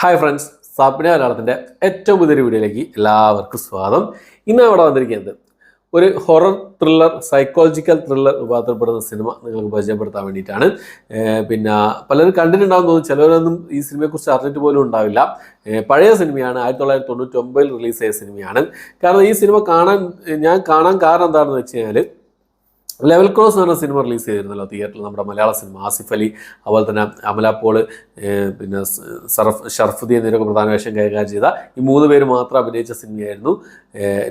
Hi friends, സാപ്പിന മലയാളത്തിൻ്റെ ഏറ്റവും പുതിയൊരു വീഡിയോയിലേക്ക് എല്ലാവർക്കും സ്വാഗതം. ഇന്ന് ഇവിടെ വന്നിരിക്കുന്നത് ഒരു ഹൊറർ ത്രില്ലർ, സൈക്കോളജിക്കൽ ത്രില്ലർ വിഭാഗത്തിൽപ്പെടുന്ന സിനിമ നിങ്ങൾക്ക് പരിചയപ്പെടുത്താൻ വേണ്ടിയിട്ടാണ്. പിന്നെ പലരും കണ്ടിട്ടുണ്ടാകും തോന്നുന്നു, ചിലവരൊന്നും ഈ സിനിമയെക്കുറിച്ച് അറിഞ്ഞിട്ട് പോലും ഉണ്ടാവില്ല. പഴയ സിനിമയാണ്, 1999 റിലീസ് ചെയ്ത സിനിമയാണ്. കാരണം ഈ സിനിമ ഞാൻ കാണാൻ കാരണം എന്താണെന്ന് വെച്ച് കഴിഞ്ഞാൽ, ലെവൽ ക്രോസ് എന്ന് പറഞ്ഞ സിനിമ റിലീസ് ചെയ്തിരുന്നല്ലോ തിയേറ്ററിൽ. നമ്മുടെ മലയാള സിനിമ, ആസിഫ് അലി, അതുപോലെ തന്നെ അമല പോൾ, പിന്നെ ഷർഫുദ്ദീൻ എന്നിവരൊക്കെ പ്രധാന വേഷം കൈകാര്യം ചെയ്ത ഈ 3 പേര് മാത്രം അഭിനയിച്ച സിനിമയായിരുന്നു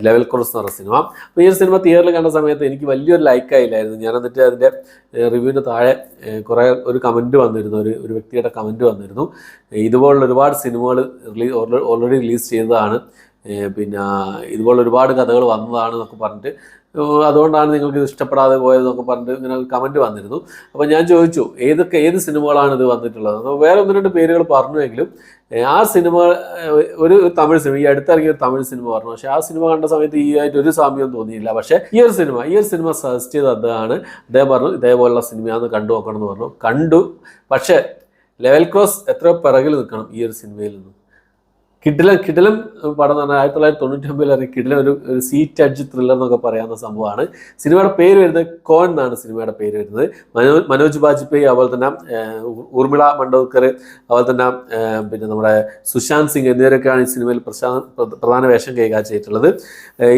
ലെവൽ ക്രോസ് എന്ന് പറഞ്ഞ സിനിമ. അപ്പോൾ ഈ ഒരു സിനിമ തിയേറ്ററിൽ കണ്ട സമയത്ത് എനിക്ക് വലിയൊരു ലൈക്കായില്ലായിരുന്നു. ഞാൻ എന്നിട്ട് അതിൻ്റെ റിവ്യൂവിൻ്റെ താഴെ ഒരു കമൻറ്റ് വന്നിരുന്നു, ഒരു വ്യക്തിയുടെ കമൻറ്റ് വന്നിരുന്നു. ഇതുപോലുള്ള ഒരുപാട് സിനിമകൾ ഓൾറെഡി റിലീസ് ചെയ്തതാണ്, പിന്നെ ഇതുപോലുള്ള ഒരുപാട് കഥകൾ വന്നതാണ് എന്നൊക്കെ പറഞ്ഞിട്ട്, അതുകൊണ്ടാണ് നിങ്ങൾക്ക് ഇത് ഇഷ്ടപ്പെടാതെ പോയതെന്നൊക്കെ പറഞ്ഞിട്ട് ഇങ്ങനെ കമൻറ്റ് വന്നിരുന്നു. അപ്പോൾ ഞാൻ ചോദിച്ചു ഏത് സിനിമകളാണ് ഇത് വന്നിട്ടുള്ളത്. അപ്പോൾ വേറെ 1-2 പേരുകൾ പറഞ്ഞുവെങ്കിലും ആ സിനിമ ഒരു തമിഴ് സിനിമ, ഈ അടുത്തിറങ്ങിയ ഒരു തമിഴ് സിനിമ പറഞ്ഞു. പക്ഷേ ആ സിനിമ കണ്ട സമയത്ത് ഈ ആയിട്ട് ഒരു സാമ്യവും തോന്നിയില്ല. പക്ഷേ ഈ ഒരു സിനിമ സജസ്റ്റ് ചെയ്ത് അദ്ദേഹം പറഞ്ഞു ഇതേപോലുള്ള സിനിമയാണെന്ന് കണ്ടു നോക്കണം എന്ന് പറഞ്ഞു. കണ്ടു. പക്ഷേ ലെവൽ ക്രോസ് എത്രയോ പിറകിൽ നിൽക്കണം ഈ ഒരു സിനിമയിൽ നിന്നും. കിടിലം പടം എന്ന് പറഞ്ഞാൽ 1999 ഇറങ്ങി കിടിലം ഒരു സീറ്റ് അഡ്ജ് ത്രില്ലർ എന്നൊക്കെ പറയാവുന്ന സംഭവമാണ്. സിനിമയുടെ പേര് വരുന്നത് കോൻ എന്നാണ് സിനിമയുടെ പേര് വരുന്നത്. മനോജ് ബാജ്പേയി, അതുപോലെ തന്നെ ഊർമിള മണ്ഡോദ്കർ, അതുപോലെ തന്നെ പിന്നെ നമ്മുടെ സുശാന്ത് സിംഗ് എന്നിവരൊക്കെയാണ് ഈ സിനിമയിൽ പ്രധാന വേഷം കൈകാര്യം ചെയ്തിട്ടുള്ളത്.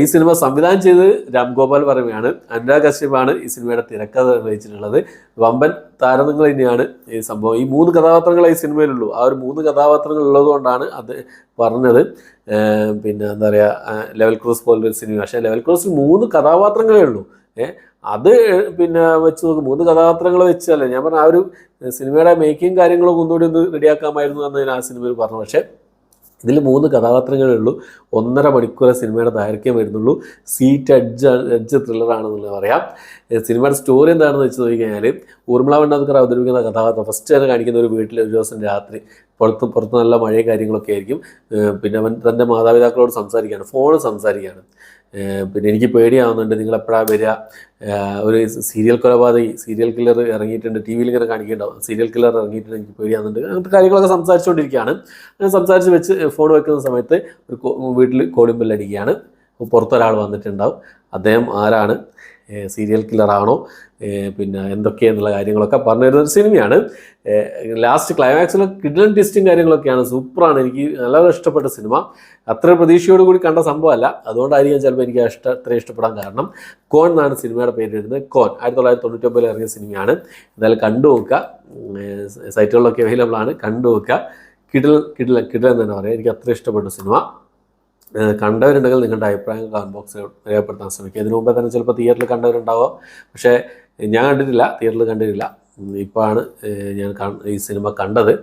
ഈ സിനിമ സംവിധാനം ചെയ്ത് രാംഗോപാൽ വർമ്മയാണ്. അനുരാഗ് കശ്യപാണ് ഈ സിനിമയുടെ തിരക്കഥ നിർവഹിച്ചിട്ടുള്ളത്. വമ്പൻ താരങ്ങൾ തന്നെയാണ് ഈ സംഭവം. ഈ 3 കഥാപാത്രങ്ങളെ ഈ സിനിമയിലുള്ളൂ. ആ ഒരു 3 കഥാപാത്രങ്ങൾ ഉള്ളത് കൊണ്ടാണ് അത് പറഞ്ഞത്. പിന്നെ എന്താ പറയുക, ലെവൽ ക്രോസ് പോലൊരു സിനിമ. പക്ഷേ ലെവൽ ക്രോസിൽ 3 കഥാപാത്രങ്ങളേ ഉള്ളൂ. അത് പിന്നെ വെച്ച് നോക്കും, 3 കഥാപാത്രങ്ങൾ വെച്ചല്ലേ. ഞാൻ പറഞ്ഞ ആ ഒരു സിനിമയുടെ മേക്കിങ് കാര്യങ്ങളൊക്കെ ഒന്നുകൂടി ഒന്ന് റെഡിയാക്കാമായിരുന്നു എന്ന് ഞാൻ ആ സിനിമയിൽ പറഞ്ഞു. പക്ഷേ ഇതിൽ 3 കഥാപാത്രങ്ങളേ ഉള്ളൂ. 1.5 മണിക്കൂർ സിനിമയുടെ ദൈർഘ്യം വരുന്നുള്ളൂ. സീറ്റ് അഡ്ജ് ത്രില്ലറാണെന്നുള്ളത് പറയാം. സിനിമയുടെ സ്റ്റോറി എന്താണെന്ന് വെച്ച് നോക്കിക്കഴിഞ്ഞാൽ, ഊർമിള മണ്ഡോദ്കർ അവതരിപ്പിക്കുന്ന കഥാപാത്രം ഫസ്റ്റ് തന്നെ കാണിക്കുന്ന ഒരു വീട്ടിൽ ഒരു ദിവസം രാത്രി പുറത്ത് നല്ല മഴയും കാര്യങ്ങളൊക്കെ ആയിരിക്കും. പിന്നെ അവൻ തൻ്റെ മാതാപിതാക്കളോട് ഫോണ് സംസാരിക്കുകയാണ്. പിന്നെ എനിക്ക് പേടിയാവുന്നുണ്ട്, നിങ്ങളെപ്പോഴാണ് വരിക, ഒരു സീരിയൽ കില്ലർ ഇറങ്ങിയിട്ടുണ്ട്, ടി വിയിൽ ഇങ്ങനെ കാണിക്കേണ്ടാവും, സീരിയൽ കില്ലർ ഇറങ്ങിയിട്ടുണ്ട്, എനിക്ക് പേടിയാവുന്നുണ്ട്, അങ്ങനത്തെ കാര്യങ്ങളൊക്കെ സംസാരിച്ചുകൊണ്ടിരിക്കുകയാണ്. അങ്ങനെ സംസാരിച്ച് വെച്ച് ഫോൺ വെക്കുന്ന സമയത്ത് വീട്ടിൽ കോളിംഗ് ബെൽ അടിക്കുകയാണ്. പുറത്തൊരാൾ വന്നിട്ടുണ്ടാവും. അദ്ദേഹം ആരാണ്, സീരിയൽ കില്ലറാണോ, പിന്നെ എന്തൊക്കെയാണെന്നുള്ള കാര്യങ്ങളൊക്കെ പറഞ്ഞു തരുന്നൊരു സിനിമയാണ്. ലാസ്റ്റ് ക്ലൈമാക്സിലൊക്കെ കിഡ്ലൻ ട്വിസ്റ്റും കാര്യങ്ങളൊക്കെയാണ്. സൂപ്പറാണ്. എനിക്ക് നല്ലപോലെ ഇഷ്ടപ്പെട്ട സിനിമ. അത്ര പ്രതീക്ഷയോടുകൂടി കണ്ട സംഭവമല്ല, അതുകൊണ്ടായിരിക്കും ചിലപ്പോൾ എനിക്ക് അത്ര ഇഷ്ടപ്പെടാൻ കാരണം. കോൺ എന്നാണ് സിനിമയുടെ പേര് വരുന്നത്. കോൺ 1999 ഇറങ്ങിയ സിനിമയാണ്. എന്തായാലും കണ്ടു നോക്കുക. സൈറ്റുകളിലൊക്കെ അവൈലബിൾ ആണ്. കണ്ടു നോക്കുക. കിഡ്ലൻ എന്ന് തന്നെ പറയാം. എനിക്ക് അത്ര ഇഷ്ടപ്പെട്ട സിനിമ. കണ്ടവരുണ്ടെങ്കിൽ നിങ്ങളുടെ അഭിപ്രായം കമന്റ് ബോക്സിൽ രേഖപ്പെടുത്താൻ ശ്രമിക്കുക. ഇതിനു മുമ്പേ തന്നെ ചിലപ്പോൾ തിയേറ്ററിൽ കണ്ടവരുണ്ടാവുക, പക്ഷേ ഞാൻ തിയേറ്ററിൽ കണ്ടിട്ടില്ല. ഇപ്പോഴാണ് ഞാൻ ഈ സിനിമ കണ്ടത്.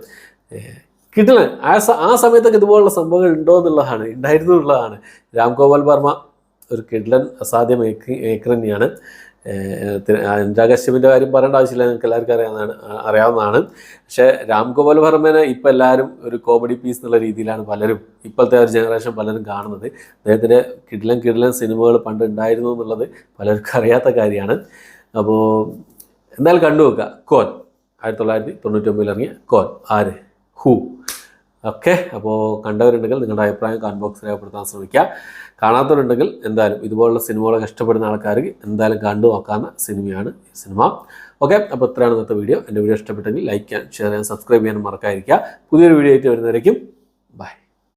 കിടിലൻ. ആ സമയത്തൊക്കെ ഇതുപോലുള്ള സംഭവങ്ങൾ ഉണ്ടായിരുന്നു എന്നുള്ളതാണ്. രാംഗോപാൽ വർമ്മ ഒരു കിടിലൻ അസാധ്യ മേക്കർ തന്നെയാണ്. അനുരാഗ് കശ്യപിൻ്റെ കാര്യം പറയേണ്ട ആവശ്യമില്ല, നിങ്ങൾക്ക് എല്ലാവർക്കും അറിയാവുന്നതാണ്. പക്ഷേ രാംഗോപാൽ വർമ്മനെ ഇപ്പം എല്ലാവരും ഒരു കോമഡി പീസ് എന്നുള്ള രീതിയിലാണ് പലരും, ഇപ്പോഴത്തെ ഒരു ജനറേഷൻ പലരും കാണുന്നത്. അദ്ദേഹത്തിൻ്റെ കിടിലൻ സിനിമകൾ പണ്ട് ഉണ്ടായിരുന്നു എന്നുള്ളത് പലർക്കും അറിയാത്ത കാര്യമാണ്. അപ്പോൾ എന്തായാലും കണ്ടു നോക്കുക. കോൻ 1999 ഇറങ്ങിയ കോൻ. ആര്, ഹൂ. ഓക്കെ. അപ്പോൾ കണ്ടവരുണ്ടെങ്കിൽ നിങ്ങളുടെ അഭിപ്രായം കമന്റ് ബോക്സിൽ രേഖപ്പെടുത്താൻ ശ്രമിക്കുക. കാണാത്തവരുണ്ടെങ്കിൽ എന്തായാലും ഇതുപോലുള്ള സിനിമകളൊക്കെ ഇഷ്ടപ്പെടുന്ന ആൾക്കാർക്ക് എന്തായാലും കണ്ടു നോക്കാവുന്ന സിനിമയാണ് ഈ സിനിമ. ഓക്കെ. അപ്പോൾ ഇത്രയാണ് ഇന്നത്തെ വീഡിയോ. എൻ്റെ വീഡിയോ ഇഷ്ടപ്പെട്ടെങ്കിൽ ലൈക്ക് ചെയ്യാൻ, ഷെയർ ചെയ്യാൻ, സബ്സ്ക്രൈബ് ചെയ്യാൻ മറക്കാതിരിക്കുക. പുതിയൊരു വീഡിയോ ആയിട്ട് വരുന്നവരേക്കും ബൈ.